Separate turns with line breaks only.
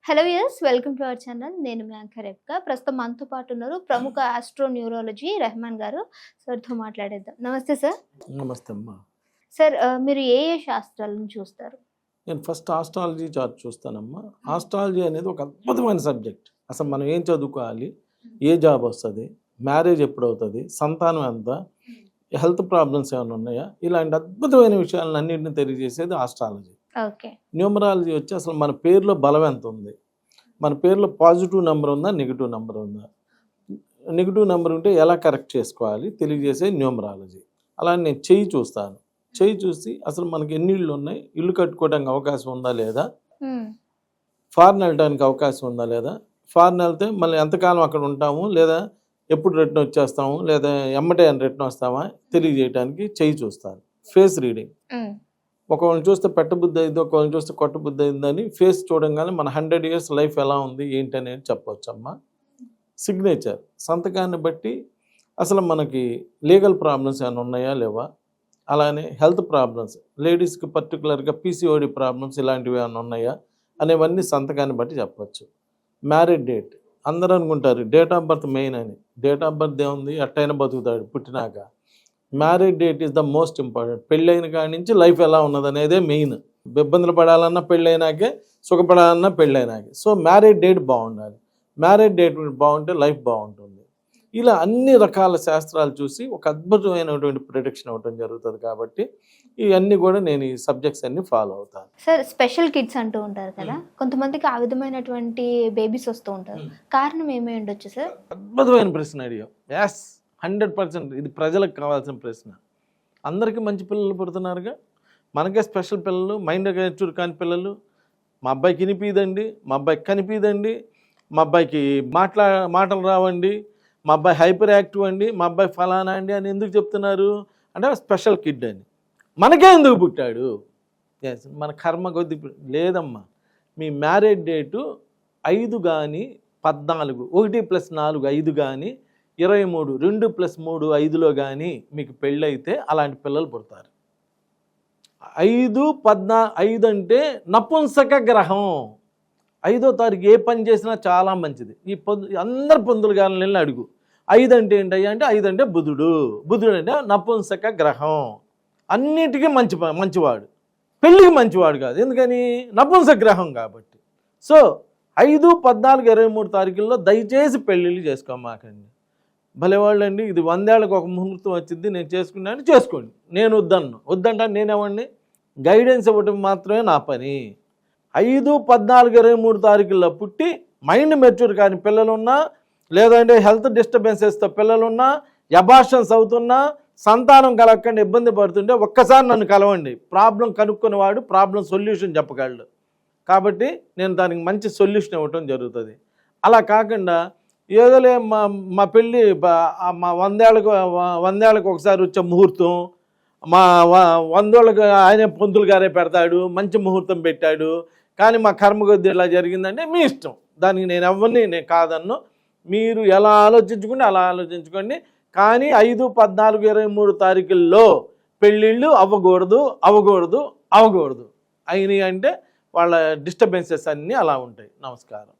Hello yes welcome to our channel. నేను మీ anchor రేఖ. ప్రస్తుతం మనతో పాటు ఉన్నారు ప్రముఖ ఆస్ట్రో న్యూరాలజీ రెహమాన్ గారు. సార్తో మాట్లాడేద్దాం. నమస్తే సార్.
నమస్తే అమ్మా.
సార్ మీరు ఏ శాస్త్రాలను చూస్తారు?
నేను ఫస్ట్ ఆస్ట్రాలజీ చార్ట్ చూస్తానమ్మా. ఆస్ట్రాలజీ అనేది ఒక అద్భుతమైన సబ్జెక్ట్. అసలు మనం ఏం చదువుకోవాలి, ఏ జాబ్ వస్తుంది, మ్యారేజ్ ఎప్పుడు అవుతుంది, సంతానం ఎంత, హెల్త్ ప్రాబ్లమ్స్ ఏమైనా ఉన్నాయా, ఇలాంటి అద్భుతమైన విషయాలను అన్నింటినీ తెలియజేసేది ఆస్ట్రాలజీ.
ఓకే.
న్యూమరాలజీ వచ్చి అసలు మన పేరులో బలం ఎంత ఉంది, మన పేరులో పాజిటివ్ నెంబర్ ఉందా, నెగిటివ్ నెంబర్ ఉందా, నెగిటివ్ నెంబర్ ఉంటే ఎలా కరెక్ట్ చేసుకోవాలి తెలియజేసే న్యూమరాలజీ. అలా నేను చెయ్యి చూస్తాను. చెయ్యి చూసి అసలు మనకి ఎన్ని ఇళ్ళు ఉన్నాయి, ఇల్లు కట్టుకోవడానికి అవకాశం ఉందా లేదా, ఫారెన్ వెళ్ళడానికి అవకాశం ఉందా లేదా, ఫారెన్ వెళ్తే మళ్ళీ ఎంతకాలం అక్కడ ఉంటాము, లేదా ఎప్పుడు రిటర్న్ వచ్చేస్తాము, లేదా ఎమ్మటే రిటర్న్ వస్తామా తెలియజేయడానికి చెయ్యి చూస్తాను. ఫేస్ రీడింగ్, ఒకళ్ళని చూస్తే పెట్టబుద్ధి అయింది, ఒకళ్ళని చూస్తే కొట్టబుద్ధి అయిందని ఫేస్ చూడంగానే మన 100 years లైఫ్ ఎలా ఉంది ఏంటి అనేది చెప్పవచ్చు అమ్మా. సిగ్నేచర్, సంతకాన్ని బట్టి అసలు మనకి లీగల్ ప్రాబ్లమ్స్ ఏమైనా ఉన్నాయా లేవా, అలానే హెల్త్ ప్రాబ్లమ్స్, లేడీస్కి పర్టికులర్గా పీసీఓడి ప్రాబ్లమ్స్ ఇలాంటివి ఏమైనా ఉన్నాయా అనేవన్నీ సంతకాన్ని బట్టి చెప్పచ్చు. మ్యారేజ్ డేట్, అందరూ అనుకుంటారు డేట్ ఆఫ్ బర్త్ మెయిన్ అని. డేట్ ఆఫ్ బర్త్ ఏముంది, ఎట్టయినా బతుకుతాడు పుట్టినాక. Marriage date is the most important. పెళ్ళైన కాడి నుంచి లైఫ్ ఎలా ఉన్నది అనేదే మెయిన్. ఇబ్బందులు పడాలన్నా పెళ్ళైనాకే, సుఖపడాలన్నా పెళ్ళైనాకే. సో మ్యారేజ్ డేట్ బాగుండాలి. మ్యారేజ్ డేట్ బాగుంటే లైఫ్ బాగుంటుంది. ఇలా అన్ని రకాల శాస్త్రాలు చూసి ఒక అద్భుతమైనటువంటి ప్రొడిక్షన్ అవ్వటం జరుగుతుంది. కాబట్టి ఇవన్నీ కూడా నేను ఈ సబ్జెక్ట్స్ అన్ని ఫాలో అవుతాను.
సార్ స్పెషల్ కిడ్స్ అంటూ ఉంటారు కదా, కొంతమందికి ఆ విధమైనటువంటి బేబీస్ వస్తూ ఉంటారు. కారణం ఏమై ఉండొచ్చు సార్?
అద్భుతమైన ప్రశ్న అడిగావు. ఎస్, 100%. ఇది ప్రజలకు కావాల్సిన ప్రశ్న. అందరికీ మంచి పిల్లలు పుడుతున్నారుగా, మనకే స్పెషల్ పిల్లలు, మైండ్ మెచ్యూర్ కాని పిల్లలు. మా అబ్బాయికి వినిపిదండి, మా అబ్బాయికి కనిపిదండి, మా అబ్బాయికి మాటలు రావండి, మా అబ్బాయి హైపర్ యాక్టివ్ అండి, మా అబ్బాయి ఫలానా అండి అని ఎందుకు చెప్తున్నారు అంటే స్పెషల్ కిడ్ అని. మనకే ఎందుకు పుట్టాడు? ఎస్, మన కర్మ కొద్ది లేదమ్మా. మీ మ్యారేజ్ డేటు 5 కానీ 14, 1+4 5 కానీ 23, 2+3 5లో కానీ మీకు పెళ్ళైతే అలాంటి పిల్లలు పుడతారు. 5 అంటే నపుంసక గ్రహం. 5వ తారీఖు ఏ పని చేసినా చాలా మంచిది. ఈ అందరు పొందులు గాలని వెళ్ళి అడుగు. 5 అంటే ఏంటయ్యా అంటే 5 అంటే బుధుడు. బుధుడు అంటే నపుంసక గ్రహం. అన్నిటికీ మంచివాడు, పెళ్ళికి మంచివాడు కాదు. ఎందుకని? నపుంసక గ్రహం కాబట్టి. సో 5, 14, 23 తారీఖుల్లో దయచేసి పెళ్ళిళ్ళు చేసుకోమాకండి. భలేవాళ్ళు అండి, ఇది 100 ఏళ్ళకి ఒక ముహూర్తం వచ్చింది, నేను చేసుకున్నాను, చేసుకోండి. నేను వద్దంటాను. నేనేమండి, గైడెన్స్ ఇవ్వటం మాత్రమే నా పని. 5, 14, 23 తారీఖుల్లో పుట్టి మైండ్ మెచ్యూర్ కానీ పిల్లలున్నా, లేదంటే హెల్త్ డిస్టర్బెన్సెస్తో పిల్లలున్నా, అబార్షన్స్ అవుతున్నా, సంతానం కలగకుండా ఇబ్బంది పడుతుంటే ఒక్కసారి నన్ను కలవండి. ప్రాబ్లం కనుక్కునేవాడు ప్రాబ్లం సొల్యూషన్ చెప్పగలడు. కాబట్టి నేను దానికి మంచి సొల్యూషన్ ఇవ్వటం జరుగుతుంది. అలా కాకుండా ఏదోలే మా పెళ్ళి మా 100 ఏళ్ళకి ఒకసారి వచ్చే ముహూర్తం, మా 100 ఏళ్ళకి ఆయన పొంతులు గారే పెడతాడు, మంచి ముహూర్తం పెట్టాడు, కానీ మా కర్మ కొద్ది ఇలా జరిగిందంటే మీ ఇష్టం. దానికి నేను ఎవరిని కాదన్ను. మీరు ఎలా ఆలోచించుకుంటే అలా ఆలోచించుకోండి. కానీ 5, 14, 23 తారీఖుల్లో పెళ్ళిళ్ళు అవ్వకూడదు. అయినాయి అంటే వాళ్ళ డిస్టర్బెన్సెస్ అన్నీ అలా ఉంటాయి. నమస్కారం.